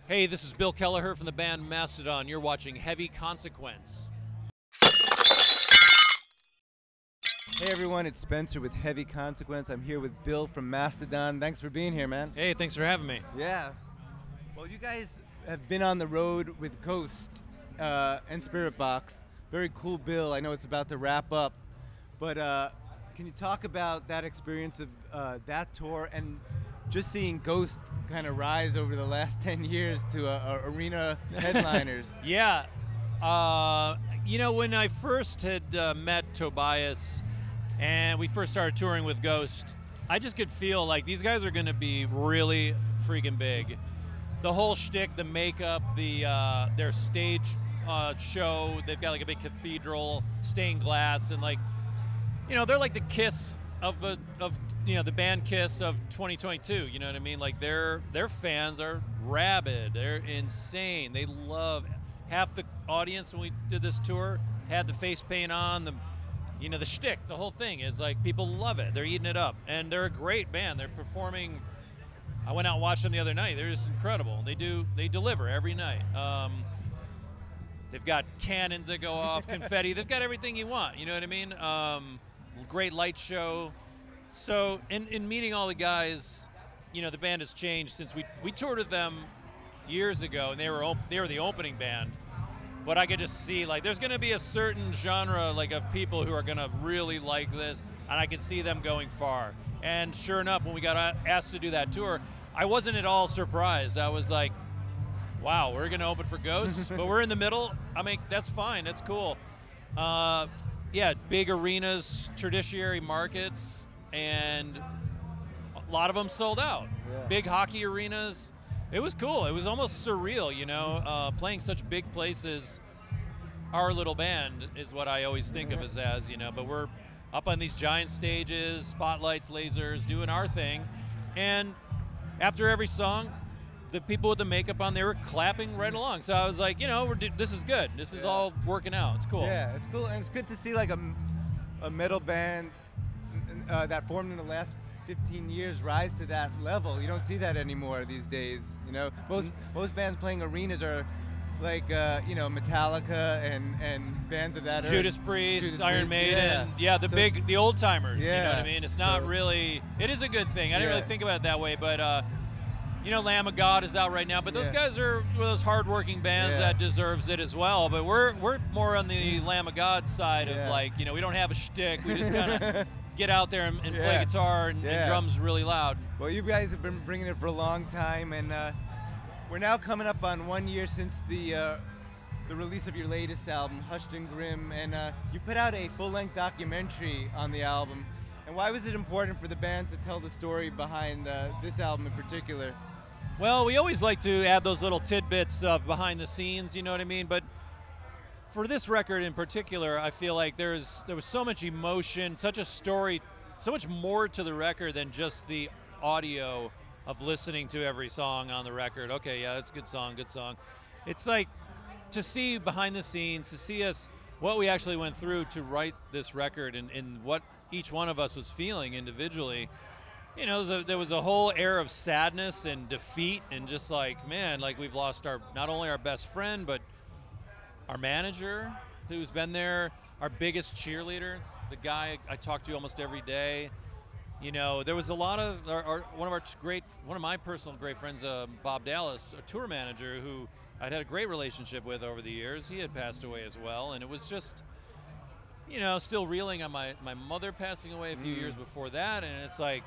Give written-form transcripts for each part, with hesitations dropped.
Hey, this is Bill Kelliher from the band Mastodon. You're watching Heavy Consequence. Hey everyone, it's Spencer with Heavy Consequence. I'm here with Bill from Mastodon. Thanks for being here, man. Hey, thanks for having me. Yeah. Well, you guys have been on the road with Ghost and Spirit Box. Very cool bill. I know it's about to wrap up, but can you talk about that experience of that tour and just seeing Ghost kind of rise over the last 10 years to arena headliners? Yeah. You know, when I first had met Tobias and we first started touring with Ghost, I just could feel like these guys are going to be really freaking big. The whole shtick, the makeup, their stage show, they've got like a big cathedral, stained glass, and like, you know, they're like the Kiss of you know, the band Kiss of 2022. You know what I mean? Like their fans are rabid. They're insane. They love. Half the audience when we did this tour had the face paint on. You know, the shtick, the whole thing is like people love it. They're eating it up, and they're a great band. They're performing. I went out and watched them the other night. They're just incredible. They deliver every night. They've got cannons that go off, confetti. They've got everything you want. You know what I mean? Great light show. So in meeting all the guys, you know, the band has changed since we toured with them years ago, and they were the opening band. But I could just see like there's going to be a certain genre like of people who are going to really like this, and I could see them going far. And sure enough, when we got asked to do that tour, I wasn't at all surprised. I was like, wow, we're going to open for Ghosts, but we're in the middle. I mean, that's fine. That's cool. Yeah, big arenas, tertiary markets, and a lot of them sold out. Yeah. Big hockey arenas. It was cool. It was almost surreal, you know, playing such big places. Our little band is what I always think of as, you know, but we're up on these giant stages, spotlights, lasers, doing our thing. And after every song, the people with the makeup on, they were clapping right along. So I was like, you know, this is good. This is all working out. It's cool. Yeah, it's cool, and it's good to see like a metal band that formed in the last 15 years rise to that level. You don't see that anymore these days. You know, most bands playing arenas are like you know, Metallica and bands of that. Judas Priest, Iron Maiden. Yeah, the old timers. Yeah, you know what I mean? It's not really. It is a good thing. I didn't really think about it that way, but. You know, Lamb of God is out right now, but those guys are one of those hard-working bands that deserves it as well. But we're more on the Lamb of God side of like, you know, we don't have a shtick. We just kind of get out there and play guitar and drums really loud. Well, you guys have been bringing it for a long time, and we're now coming up on 1 year since the release of your latest album, Hushed and Grim, and you put out a full-length documentary on the album. And why was it important for the band to tell the story behind this album in particular? Well, we always like to add those little tidbits of behind the scenes, you know what I mean? But for this record in particular, I feel like there was so much emotion, such a story, so much more to the record than just the audio of listening to every song on the record. Okay, yeah, that's a good song, good song. It's like to see behind the scenes, to see us, what we actually went through to write this record and what each one of us was feeling individually. You know, there was a whole air of sadness and defeat, and just like, man, like we've lost not only our best friend, but our manager who's been there, our biggest cheerleader, the guy I talk to almost every day. You know, there was a lot of one of my personal great friends, Bob Dallas, a tour manager who I'd had a great relationship with over the years. He had passed away as well, and it was just, you know, still reeling on my mother passing away a few years before that, and it's like,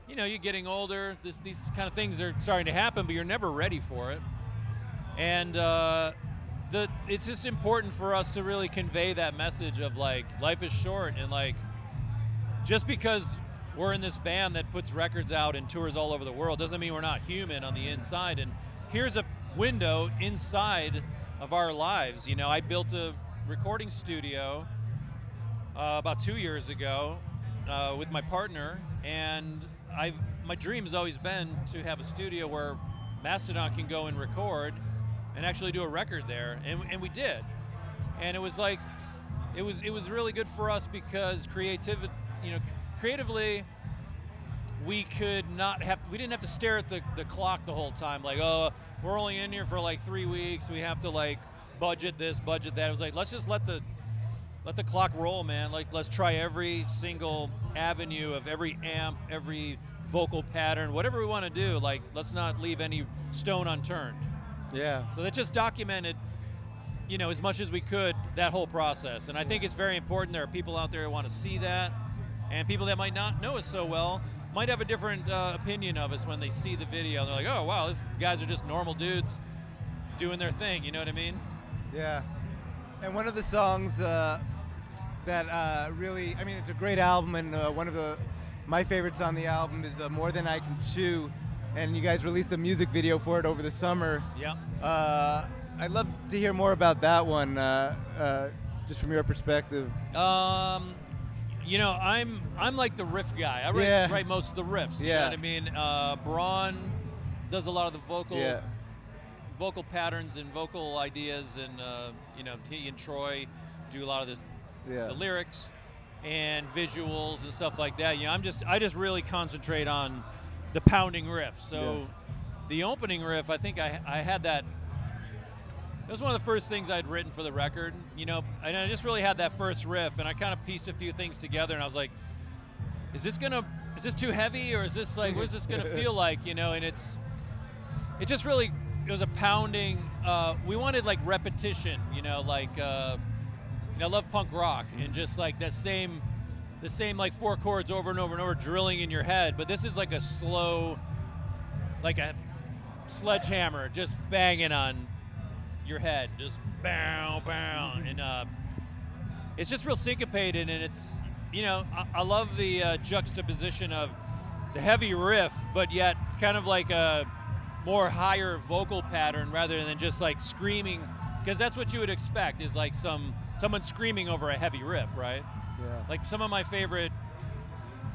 you know, you're getting older, these kind of things are starting to happen, but you're never ready for it. And it's just important for us to really convey that message of like, life is short, and like, just because we're in this band that puts records out and tours all over the world doesn't mean we're not human on the inside. And here's a window inside of our lives. You know, I built a recording studio about 2 years ago with my partner, and my dream has always been to have a studio where Mastodon can go and record and actually do a record there, and we did. And it was like, it was really good for us because creatively, we didn't have to stare at the clock the whole time, like, oh, we're only in here for like 3 weeks, we have to like budget this, budget that. It was like, let's just let the clock roll, man. Like, let's try every single avenue of every amp, every vocal pattern, whatever we want to do. Like, let's not leave any stone unturned. Yeah. So that just documented, you know, as much as we could, that whole process. And I think it's very important. There are people out there who want to see that, and people that might not know us so well might have a different opinion of us when they see the video. They're like, oh, wow, these guys are just normal dudes doing their thing, you know what I mean? Yeah. And one of the songs that really, I mean, it's a great album, and one of my favorites on the album is More Than I Can Chew, and you guys released a music video for it over the summer. Yeah. I'd love to hear more about that one, just from your perspective. You know, I'm like the riff guy. I write most of the riffs. You know what I mean? Braun does a lot of the vocal patterns and vocal ideas, and you know, he and Troy do a lot of the lyrics and visuals and stuff like that. You know, I just really concentrate on the pounding riff. So the opening riff, I think I had that. It was one of the first things I'd written for the record, you know, and I just really had that first riff, and I kind of pieced a few things together, and I was like, is this too heavy, or is this like, what is this gonna feel like, you know? And it was a pounding, we wanted like repetition, you know, like, you know, I love punk rock, and just like the same like 4 chords over and over and over drilling in your head, but this is like a slow, like a sledgehammer just banging on your head, just bow, bow, and it's just real syncopated, and it's, you know, I love the juxtaposition of the heavy riff, but yet kind of like a more higher vocal pattern rather than just like screaming, because that's what you would expect, is like someone screaming over a heavy riff, right? Yeah. Like some of my favorite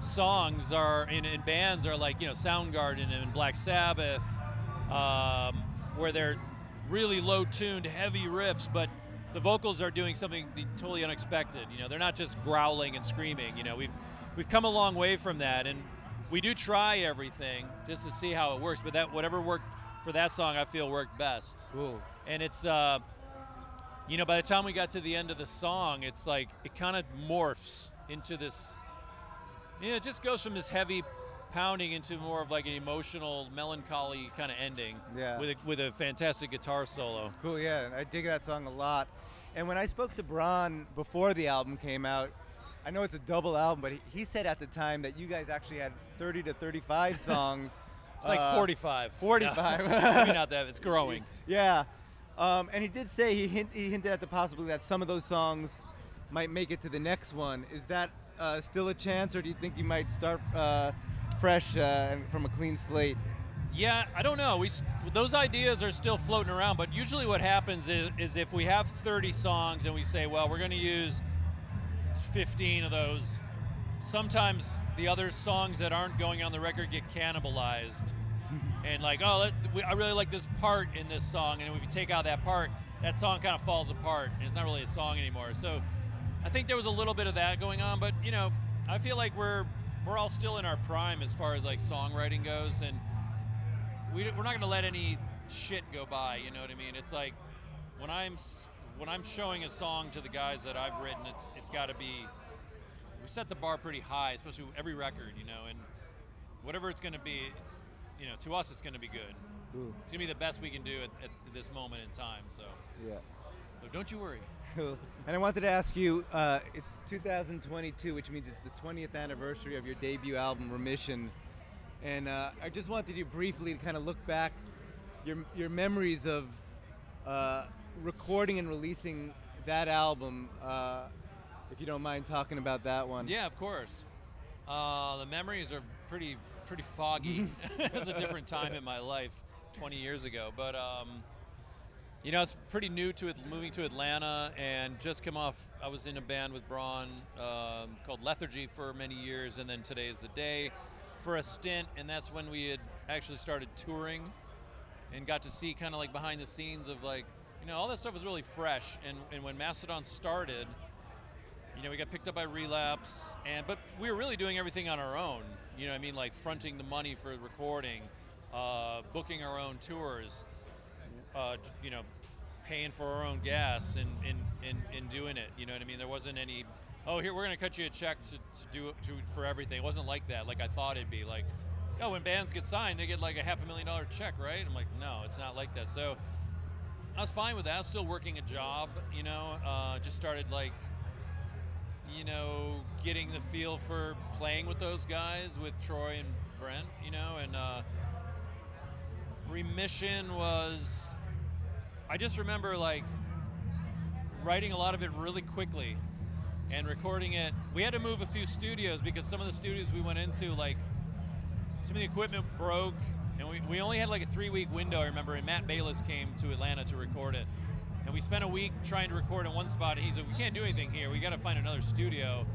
songs are in bands are like, you know, Soundgarden and Black Sabbath, where they're really low-tuned, heavy riffs, but the vocals are doing something totally unexpected. You know, they're not just growling and screaming. You know, we've come a long way from that, and we do try everything just to see how it works. But that whatever worked for that song, I feel worked best. Cool. And it's, you know, by the time we got to the end of the song, it's like it kind of morphs into this. You know, it just goes from this heavy pounding into more of like an emotional, melancholy kind of ending. Yeah. With a fantastic guitar solo. Cool, yeah, I dig that song a lot. And when I spoke to Braun before the album came out, I know it's a double album, but he said at the time that you guys actually had 30 to 35 songs. It's like 45. 45. No, maybe not that, it's growing. Yeah, and he did say, he hinted at the possibility that some of those songs might make it to the next one. Is that still a chance, or do you think you might start fresh from a clean slate? Yeah, I don't know. Those ideas are still floating around, but usually what happens is if we have 30 songs and we say, well, we're going to use 15 of those, sometimes the other songs that aren't going on the record get cannibalized. And like, oh, I really like this part in this song, and if you take out that part, that song kind of falls apart, and it's not really a song anymore. So I think there was a little bit of that going on, but you know, I feel like we're all still in our prime as far as like songwriting goes, and we're not going to let any shit go by. You know what I mean? It's like when I'm showing a song to the guys that I've written, it's got to be. We set the bar pretty high, especially with every record, you know, and whatever it's going to be, you know, to us it's going to be good. Ooh. It's going to be the best we can do at this moment in time. So yeah. So don't you worry. Cool. And I wanted to ask you, it's 2022, which means it's the 20th anniversary of your debut album, Remission. And I just wanted you briefly to kind of look back your memories of recording and releasing that album, if you don't mind talking about that one. Yeah, of course. The memories are pretty foggy. It was a different time in my life 20 years ago. But you know, it's pretty new to it, moving to Atlanta, and just come off. I was in a band with Braun called Lethargy for many years, and then Today Is the Day for a stint, and that's when we had actually started touring and got to see kind of like behind the scenes of like, you know, all that stuff was really fresh. And when Mastodon started, you know, we got picked up by Relapse, but we were really doing everything on our own. You know what I mean? Like fronting the money for recording, booking our own tours, you know, paying for our own gas and doing it. You know what I mean? There wasn't any, oh, here, we're going to cut you a check for everything. It wasn't like that, like I thought it'd be. Like, oh, when bands get signed, they get like a $500,000 check, right? I'm like, no, it's not like that. So I was fine with that. I was still working a job, you know, just started like, you know, getting the feel for playing with those guys, with Troy and Brent, you know, and Remission was, I just remember like writing a lot of it really quickly and recording it. We had to move a few studios because some of the studios we went into, like, some of the equipment broke, and we only had like a 3-week window, I remember, and Matt Bayless came to Atlanta to record it. And we spent a week trying to record in one spot, and he said, we can't do anything here. We got to find another studio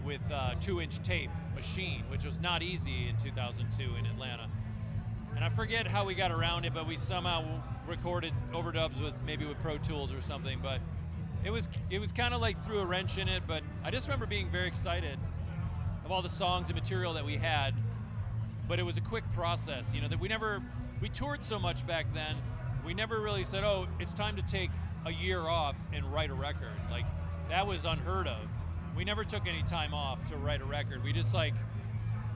with 2-inch tape machine, which was not easy in 2002 in Atlanta. And I forget how we got around it, but we somehow recorded overdubs with Pro Tools or something. But it was kind of like threw a wrench in it. But I just remember being very excited of all the songs and material that we had. But it was a quick process, you know, that we toured so much back then, we never really said, oh, it's time to take a year off and write a record. Like, that was unheard of. We never took any time off to write a record. We just like,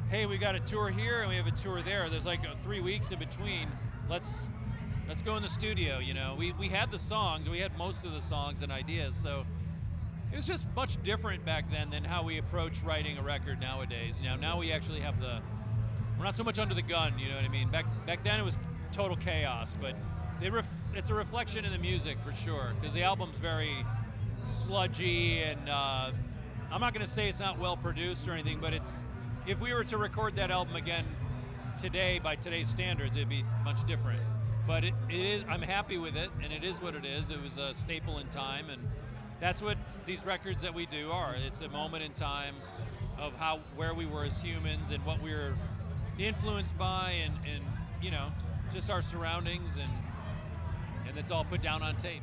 hey, we got a tour here and we have a tour there. There's like 3 weeks in between. Let's go in the studio, you know. We had the songs, we had most of the songs and ideas, so it was just much different back then than how we approach writing a record nowadays. You know, now we actually have we're not so much under the gun, you know what I mean? Back then it was total chaos, but it's a reflection in the music for sure, because the album's very sludgy, and I'm not going to say it's not well produced or anything, but if we were to record that album again today by today's standards, it'd be much different. But it is, I'm happy with it, and it is what it is. It was a staple in time, and that's what these records that we do are. It's a moment in time of where we were as humans and what we were influenced by, and you know, just our surroundings, and it's all put down on tape.